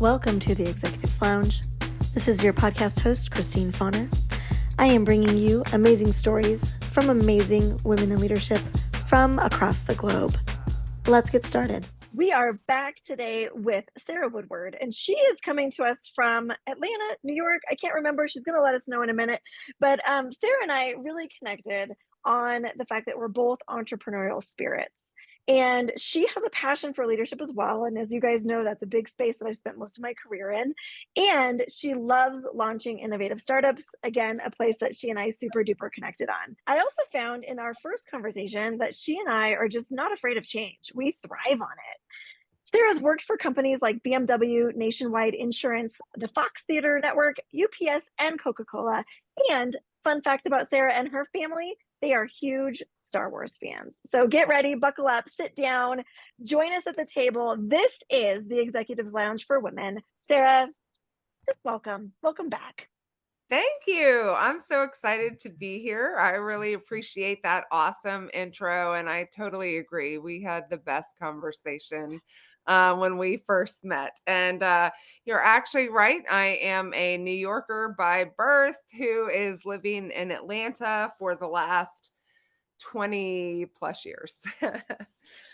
Welcome to the Executives Lounge. This is your podcast host, Christine Fauner. I am bringing you amazing stories from amazing women in leadership from across the globe. Let's get started. We are back today with Sarah Woodward, and she is coming to us from Atlanta, New York. I can't remember. She's going to let us know in a minute. But Sarah and I really connected on the fact that we're both entrepreneurial spirits. And she has a passion for leadership as well. And as you guys know, that's a big space that I've spent most of my career in. And she loves launching innovative startups. Again, a place that she and I super duper connected on. I also found in our first conversation that she and I are just not afraid of change. We thrive on it. Sarah's worked for companies like BMW, Nationwide Insurance, the Fox Theater Network, UPS, and Coca-Cola. And fun fact about Sarah and her family, they are huge Star Wars fans. So get ready, buckle up, sit down, join us at the table. This is the Executives Lounge for Women. Sarah, just welcome. Welcome back. Thank you. I'm so excited to be here. I really appreciate that awesome intro. And I totally agree. We had the best conversation when we first met. And you're actually right. I am a New Yorker by birth who is living in Atlanta for the last 20 plus years.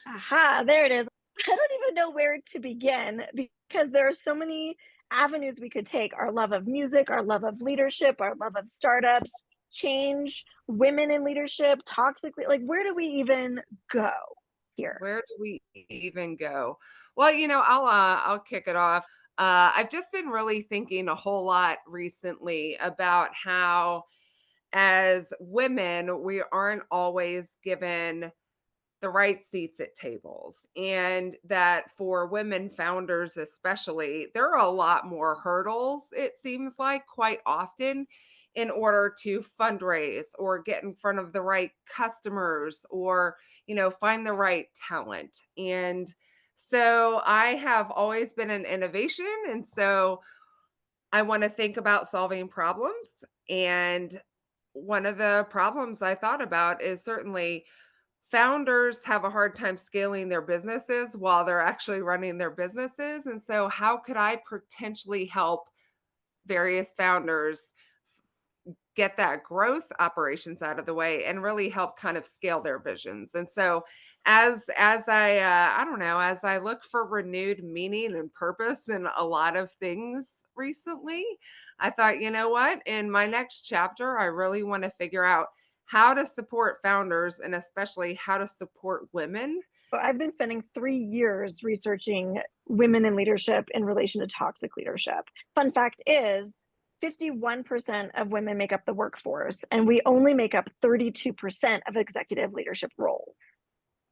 Aha, there it is. I don't even know where to begin because there are so many avenues we could take. Our love of music, our love of leadership, our love of startups, change, women in leadership, toxic, like where do we even go here? Where do we even go? Well, I'll kick it off. I've just been really thinking a whole lot recently about how, as women, we aren't always given the right seats at tables. And that for women founders, especially, there are a lot more hurdles, it seems like, quite often in order to fundraise or get in front of the right customers or, find the right talent. And so I have always been an innovation. And so I want to think about solving problems. And one of the problems I thought about is certainly founders have a hard time scaling their businesses while they're actually running their businesses. And so, how could I potentially help various founders get that growth operations out of the way and really help kind of scale their visions? And so, as I don't know, as I look for renewed meaning and purpose in a lot of things recently, I thought, you know what? In my next chapter, I really want to figure out how to support founders and especially how to support women. I've been spending 3 years researching women in leadership in relation to toxic leadership. Fun fact is 51% of women make up the workforce, and we only make up 32% of executive leadership roles.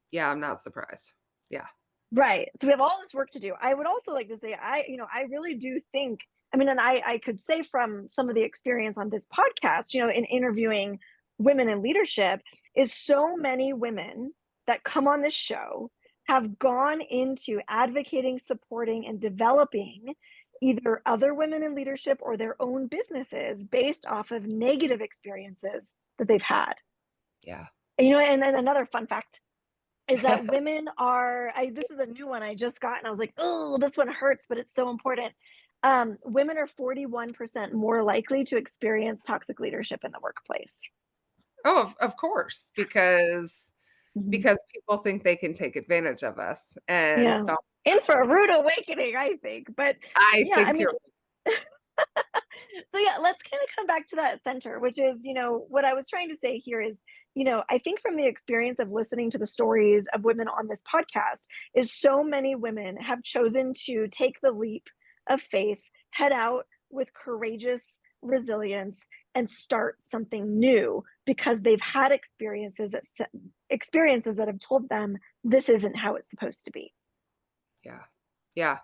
Yeah, I'm not surprised. Yeah. Right. So we have all this work to do. I would also like to say, I really do think, I mean, and I could say from some of the experience on this podcast, in interviewing women in leadership, is so many women that come on this show have gone into advocating, supporting, and developing either other women in leadership or their own businesses based off of negative experiences that they've had. Yeah. And then another fun fact is that women are, this is a new one I just got, and I was like, oh, this one hurts, but it's so important. Women are 41% more likely to experience toxic leadership in the workplace. Oh, of course, because Mhm. because people think they can take advantage of us and Yeah. stop In us. for a rude awakening, I think. But I yeah, I think mean, you're so yeah, let's kind of come back to that center, which is, what I was trying to say here is, I think from the experience of listening to the stories of women on this podcast, is so many women have chosen to take the leap of faith, head out with courageous resilience, and start something new because they've had experiences that have told them this isn't how it's supposed to be. yeah. Yeah.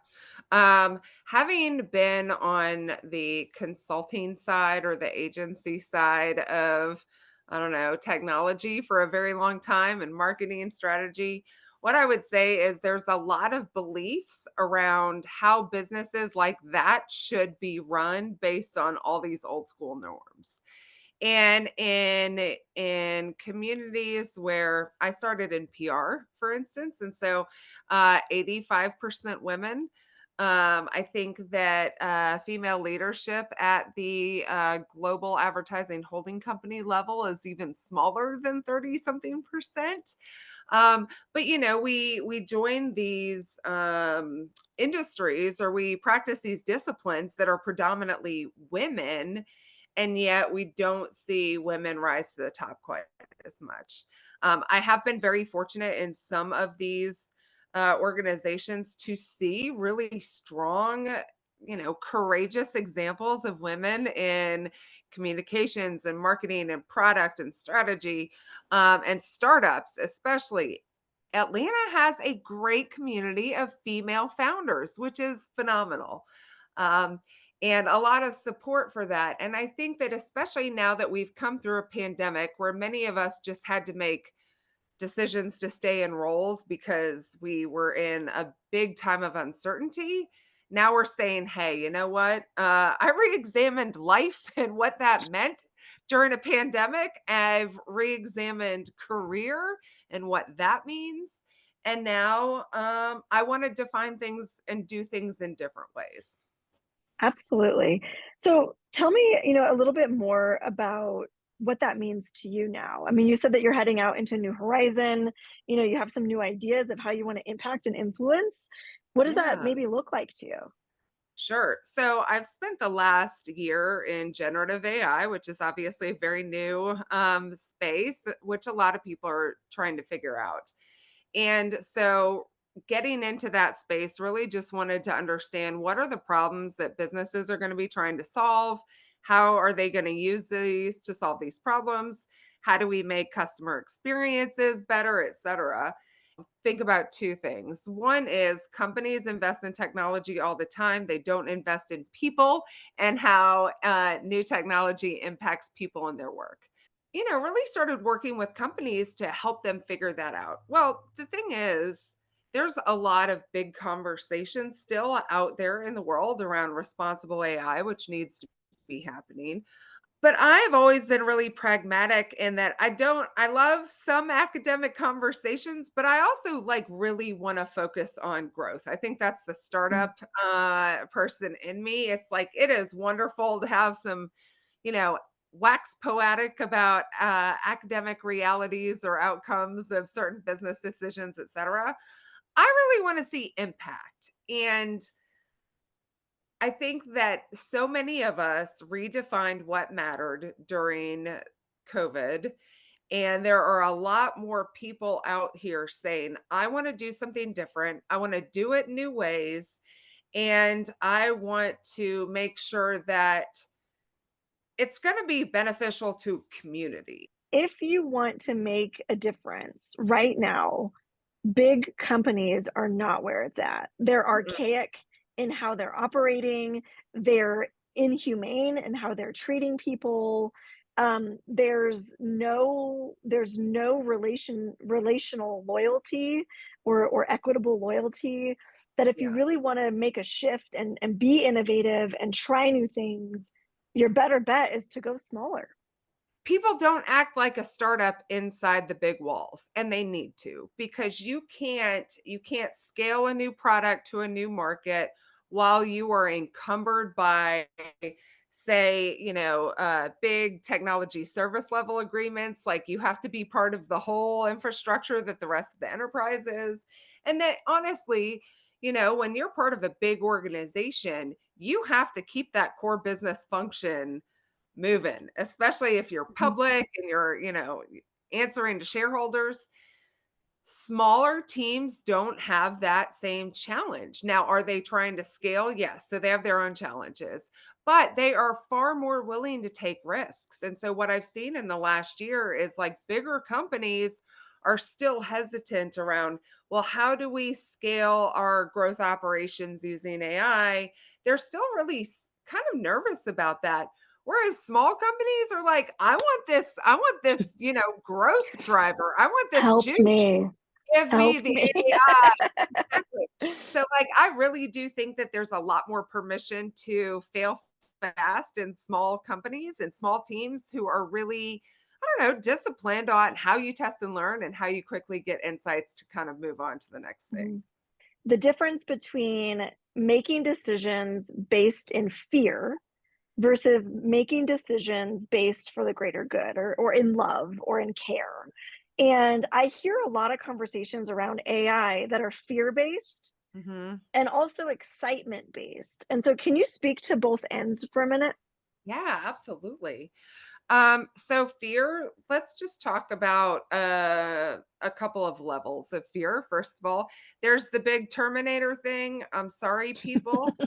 Having been on the consulting side or the agency side of, I don't know, technology for a very long time and marketing and strategy, what I would say is there's a lot of beliefs around how businesses like that should be run based on all these old school norms. And in communities where I started in PR, for instance, and so 85% women, I think that female leadership at the global advertising holding company level is even smaller than 30 something percent. But we join these industries, or we practice these disciplines that are predominantly women, and yet we don't see women rise to the top quite as much. I have been very fortunate in some of these organizations to see really strong, courageous examples of women in communications and marketing and product and strategy, and startups, especially. Atlanta has a great community of female founders, which is phenomenal. Um, and a lot of support for that. And I think that especially now that we've come through a pandemic where many of us just had to make decisions to stay in roles because we were in a big time of uncertainty. Now we're saying, hey, you know what? I re examined life and what that meant during a pandemic. I've re examined career and what that means. And now I want to define things and do things in different ways. Absolutely. So tell me, a little bit more about what that means to you now. I mean, you said that you're heading out into a new horizon. You have some new ideas of how you want to impact and influence. What does that Yeah. maybe look like to you? Sure. So I've spent the last year in generative AI, which is obviously a very new space, which a lot of people are trying to figure out. And so getting into that space, really just wanted to understand what are the problems that businesses are going to be trying to solve? How are they going to use these to solve these problems? How do we make customer experiences better, et cetera? Think about two things. One is companies invest in technology all the time. They don't invest in people and how new technology impacts people in their work. Really started working with companies to help them figure that out. Well, the thing is, there's a lot of big conversations still out there in the world around responsible AI, which needs to be happening. But I've always been really pragmatic in that I love some academic conversations, but I also like really want to focus on growth. I think that's the Mm. startup person in me. It's like it is wonderful to have some, you know, wax poetic about academic realities or outcomes of certain business decisions, et cetera. I really want to see impact. And I think that so many of us redefined what mattered during COVID. And there are a lot more people out here saying, I want to do something different. I want to do it new ways. And I want to make sure that it's going to be beneficial to community. If you want to make a difference right now, big companies are not where it's at. They're Mm-mm. archaic in how they're operating, they're inhumane in how they're treating people. There's no relational loyalty or equitable loyalty that if you Yeah. really want to make a shift and be innovative and try new things, your better bet is to go smaller. People don't act like a startup inside the big walls, and they need to, because you can't scale a new product to a new market while you are encumbered by, say, big technology service level agreements. Like, you have to be part of the whole infrastructure that the rest of the enterprise is. And that, honestly, when you're part of a big organization, you have to keep that core business function moving, especially if you're Mhm. public and you're, answering to shareholders. Smaller teams don't have that same challenge. Now, are they trying to scale? Yes. So they have their own challenges, but they are far more willing to take risks. And so what I've seen in the last year is like bigger companies are still hesitant around, well, how do we scale our growth operations using AI? They're still really kind of nervous about that. Whereas small companies are like, I want this, growth driver. I want this Help juice. me. Give me Help the me. AI. Exactly. So, like, I really do think that there's a lot more permission to fail fast in small companies and small teams who are really, I don't know, disciplined on how you test and learn and how you quickly get insights to kind of move on to the next thing. Mhm. The difference between making decisions based in fear versus making decisions based for the greater good, or in love or in care. And I hear a lot of conversations around AI that are fear based Mhm. and also excitement based. And so, can you speak to both ends for a minute? Yeah, absolutely. So fear, let's just talk about a couple of levels of fear. First of all, there's the big Terminator thing. I'm sorry, people.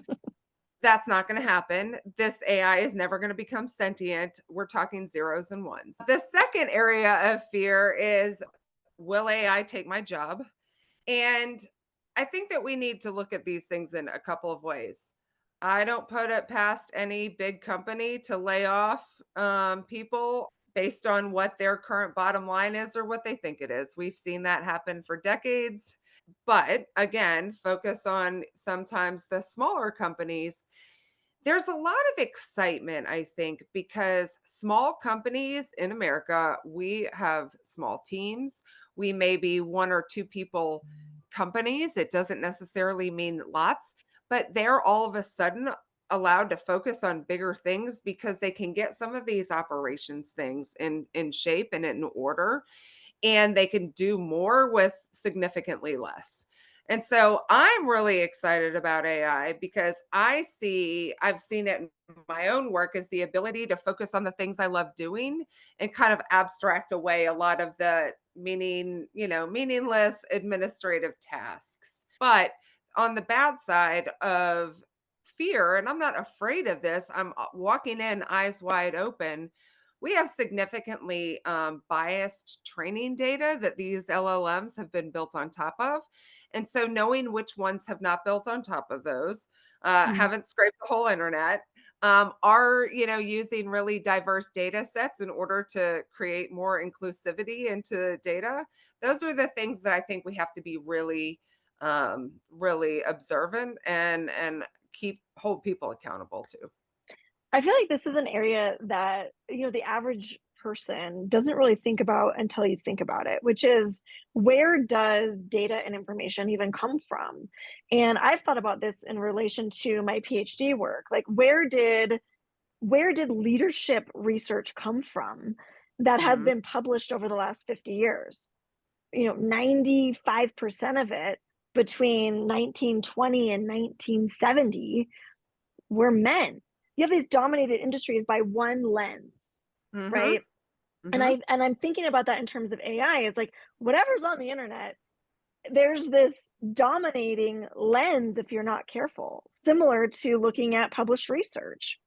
That's not going to happen. This AI is never going to become sentient. We're talking zeros and ones. The second area of fear is, will AI take my job? And I think that we need to look at these things in a couple of ways. I don't put it past any big company to lay off people based on what their current bottom line is or what they think it is. We've seen that happen for decades. But again, focus on sometimes the smaller companies. There's a lot of excitement, I think, because small companies in America, we have small teams. We may be one or two people companies. It doesn't necessarily mean lots, but they're all of a sudden allowed to focus on bigger things because they can get some of these operations things in shape and in order, and they can do more with significantly less. And so I'm really excited about AI because I've seen it in my own work as the ability to focus on the things I love doing and kind of abstract away a lot of the meaningless administrative tasks. But on the bad side of fear, and I'm not afraid of this, I'm walking in eyes wide open. We have significantly biased training data that these LLMs have been built on top of. And so knowing which ones have not built on top of those, Mhm. haven't scraped the whole internet, are using really diverse data sets in order to create more inclusivity into data. Those are the things that I think we have to be really observant and keep hold people accountable to. I feel like this is an area that, the average person doesn't really think about until you think about it, which is, where does data and information even come from? And I've thought about this in relation to my PhD work. Like, where did leadership research come from that has Mhm. been published over the last 50 years? 95% of it between 1920 and 1970 were men. You have these dominated industries by one lens, Mhm. right? And Mhm. I'm thinking about that in terms of AI. Is like, whatever's on the internet, there's this dominating lens if you're not careful, similar to looking at published research.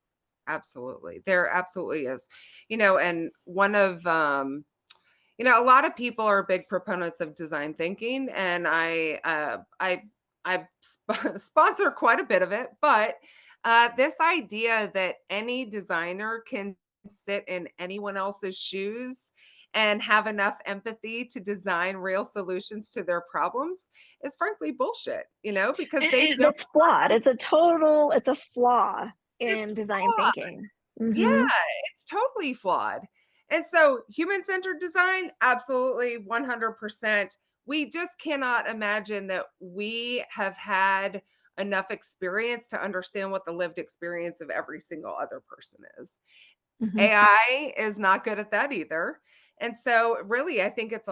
Absolutely. There absolutely is. And one of a lot of people are big proponents of design thinking, and I sponsor quite a bit of it. But this idea that any designer can sit in anyone else's shoes and have enough empathy to design real solutions to their problems is frankly bullshit, because they don't. That's flawed. It's a flaw in It's design flawed. thinking. Yeah, Hmm. it's totally flawed. And so human-centered design, absolutely 100%. We just cannot imagine that we have had enough experience to understand what the lived experience of every single other person is. Hmm. AI is not good at that either. And so really I think it's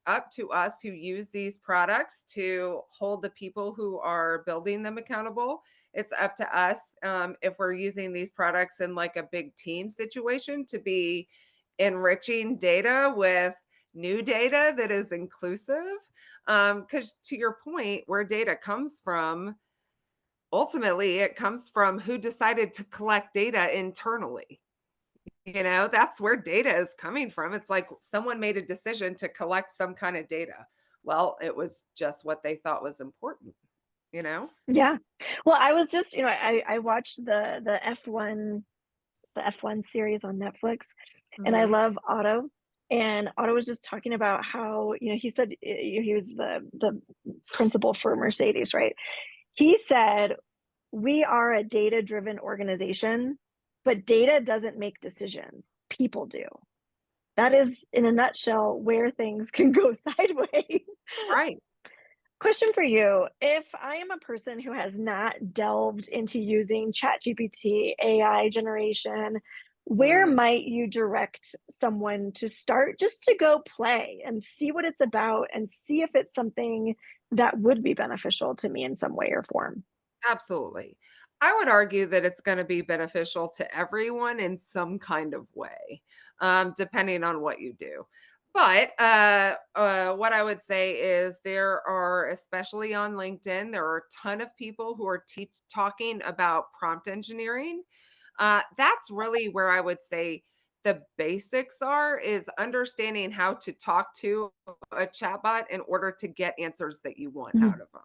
up to us who use these products to hold the people who are building them accountable. It's up to us, if we're using these products in like a big team situation, to be enriching data with new data that is inclusive. Because to your point, where data comes from, ultimately it comes from who decided to collect data internally. That's where data is coming from. It's like someone made a decision to collect some kind of data. Well, it was just what they thought was important, you know? Yeah. Well, I was just, I watched the F1 series on Netflix, and I Mhm. love Otto. And Otto was just talking about how, he said, he was the principal for Mercedes, right? He said, "We are a data-driven organization, but data doesn't make decisions. People do." That is, in a nutshell, where things can go sideways. Right. Question for you. If I am a person who has not delved into using ChatGPT, AI generation, where Mm, might you direct someone to start just to go play and see what it's about and see if it's something that would be beneficial to me in some way or form? absolutely. I would argue that it's going to be beneficial to everyone in some kind of way, depending on what you do. But what I would say is there are, especially on LinkedIn, there are a ton of people who are talking about prompt engineering. That's really where I would say the basics are is understanding how to talk to a chatbot in order to get answers that you want Mhm, out of them.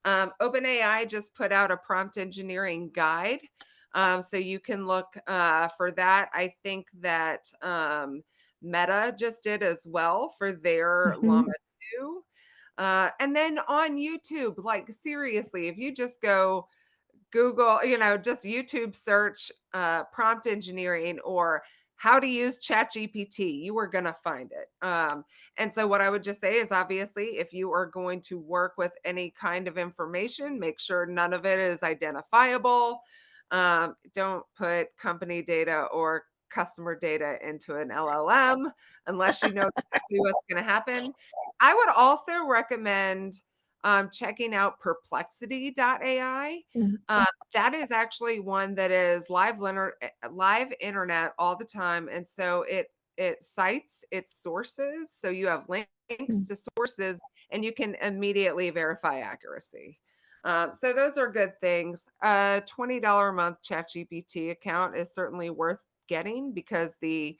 OpenAI just put out a prompt engineering guide. So you can look for that. I think that Meta just did as well for their mhm, Llama 2. And then on YouTube, like seriously, if you just go Google, just YouTube search prompt engineering or how to use ChatGPT, you are going to find it. And so, what I would just say is obviously, if you are going to work with any kind of information, make sure none of it is identifiable. Don't put company data or customer data into an LLM unless you know exactly what's going to happen. I would also recommend checking out perplexity.ai. mhm, That is actually one that is live internet all the time, and so it cites its sources. So you have links mhm. to sources, and you can immediately verify accuracy. So those are good things. A $20 a month ChatGPT account is certainly worth getting because the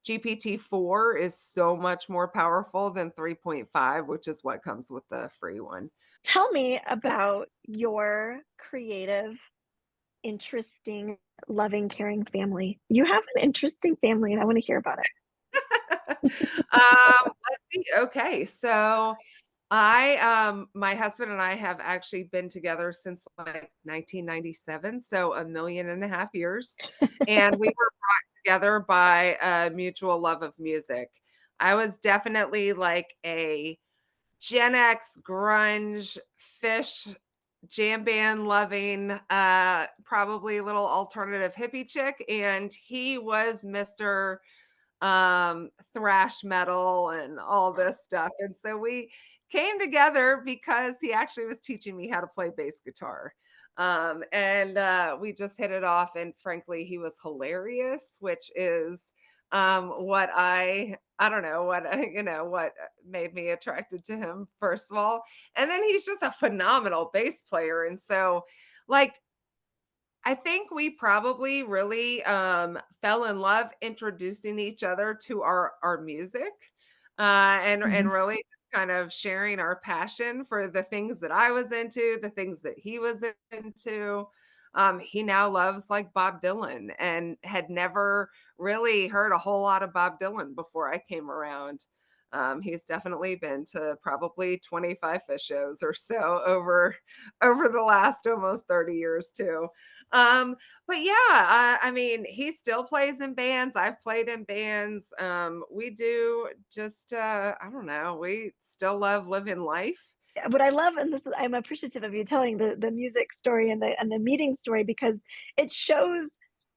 GPT-4 is so much more powerful than 3.5, which is what comes with the free one. Tell me about your creative, interesting, loving, caring family. You have an interesting family, and I want to hear about it. Let's see. Okay, so my husband and I have actually been together since like 1997, so a million and a half years, and we were brought together by a mutual love of music. I was definitely like a Gen X grunge fish jam band loving, probably a little alternative hippie chick, and he was Mr. Thrash metal and all this stuff. And so we came together because he actually was teaching me how to play bass guitar. And we just hit it off. And frankly, he was hilarious, which is what I don't know what what made me attracted to him first of all. And then he's just a phenomenal bass player. And so like I think we probably really fell in love introducing each other to our music, and Mhm. really kind of sharing our passion for the things that I was into, the things that he was into. He now loves like Bob Dylan and had never really heard a whole lot of Bob Dylan before I came around. He's definitely been to probably 25 fish shows or so over the last almost 30 years too. Um, but yeah, I mean, he still plays in bands. I've played in bands. We do just I don't know, we still love living life. What I love, and this is, I'm appreciative of you telling the music story and the meeting story because it shows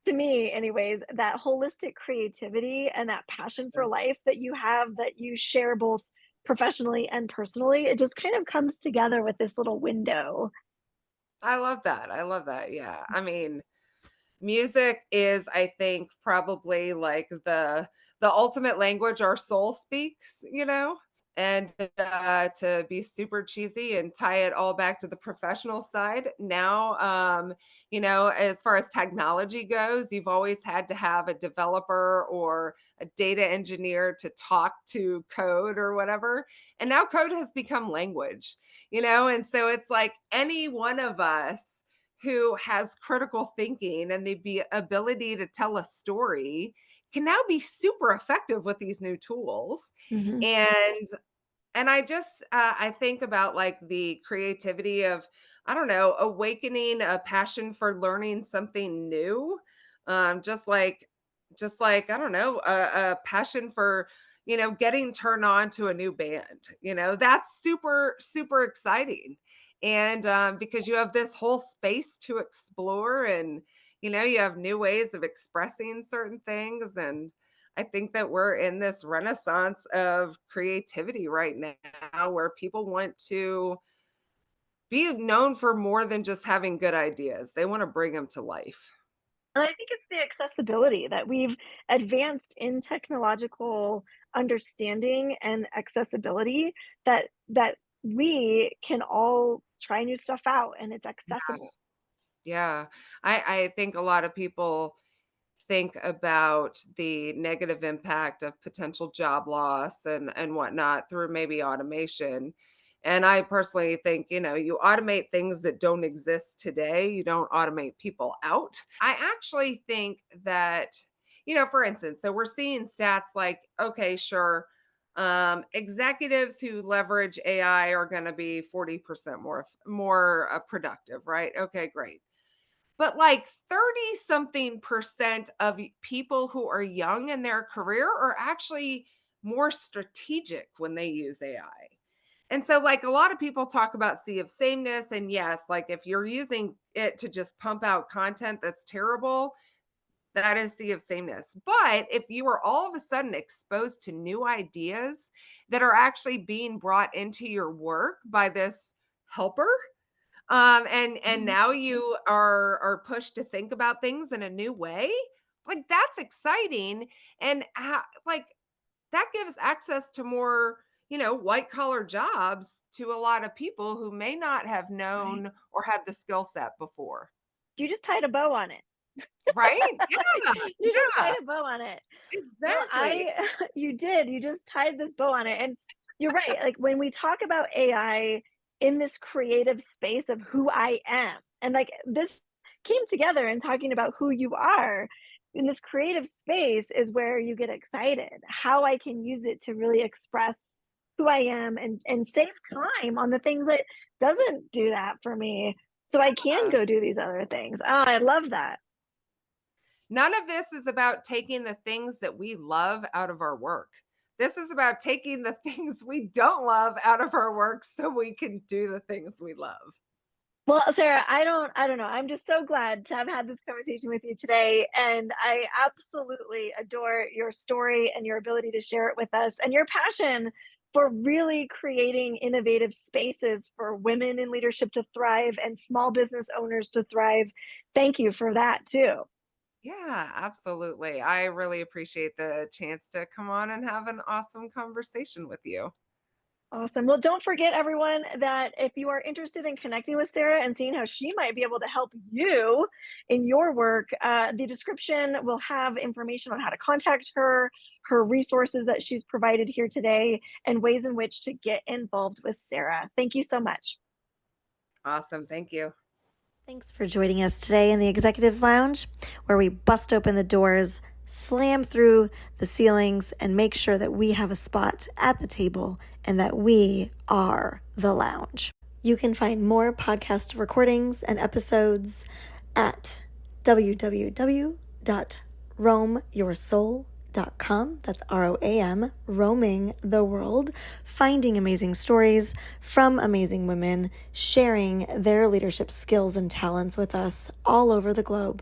to me, anyways, that holistic creativity and that passion for life that you have that you share both professionally and personally. It just kind of comes together with this little window. I love that. I love that. Yeah. I mean, music is, I think, probably like the ultimate language our soul speaks, you know? And to be super cheesy and tie it all back to the professional side, now, as far as technology goes, you've always had to have a developer or a data engineer to talk to code or whatever. And now code has become language, and so it's like any one of us who has critical thinking and the ability to tell a story can now be super effective with these new tools. Mhm, And I just I think about like the creativity of I don't know awakening a passion for learning something new, just like I don't know a passion for getting turned on to a new band. That's super, super exciting. And because you have this whole space to explore, and, you have new ways of expressing certain things. And I think that we're in this renaissance of creativity right now where people want to be known for more than just having good ideas. They want to bring them to life. And I think it's the accessibility that we've advanced in technological understanding and accessibility that we can all try new stuff out and it's accessible. Yeah. I think a lot of people think about the negative impact of potential job loss and whatnot through maybe automation. And I personally think, you automate things that don't exist today. You don't automate people out. I actually think that, for instance, so we're seeing stats like, okay, sure, executives who leverage AI are going to be 40% more productive, right? Okay, great. But like 30 something percent of people who are young in their career are actually more strategic when they use AI. And so, like, a lot of people talk about sea of sameness. And yes, like, if you're using it to just pump out content that's terrible, that is sea of sameness. But if you are all of a sudden exposed to new ideas that are actually being brought into your work by this helper, and Mhm. now you are pushed to think about things in a new way, like, that's exciting. And like, that gives access to more, white collar jobs to a lot of people who may not have Right. known or had the skill set before. You just tied a bow on it. Right? Yeah. You just tied Yeah. a bow on it. No, Exactly. I you did. You just tied this bow on it. And you're right. Like when we talk about AI in this creative space of who I am, and like this came together and talking about who you are in this creative space is where you get excited. How I can use it to really express who I am and save time on the things that doesn't do that for me. So I can Yeah. go do these other things. Oh, I love that. None of this is about taking the things that we love out of our work. This is about taking the things we don't love out of our work so we can do the things we love. Well, Sarah, I don't know. I'm just so glad to have had this conversation with you today, and I absolutely adore your story and your ability to share it with us and your passion for really creating innovative spaces for women in leadership to thrive and small business owners to thrive. Thank you for that too. Yeah, absolutely. I really appreciate the chance to come on and have an awesome conversation with you. Awesome. Well, don't forget, everyone, that if you are interested in connecting with Sarah and seeing how she might be able to help you in your work, the description will have information on how to contact her, her resources that she's provided here today, and ways in which to get involved with Sarah. Thank you so much. Awesome. Thank you. Thanks for joining us today in the Executives Lounge, where we bust open the doors, slam through the ceilings, and make sure that we have a spot at the table and that we are the lounge. You can find more podcast recordings and episodes at www.roamyoursoul.com. That's ROAM, roaming the world, finding amazing stories from amazing women, sharing their leadership skills and talents with us all over the globe.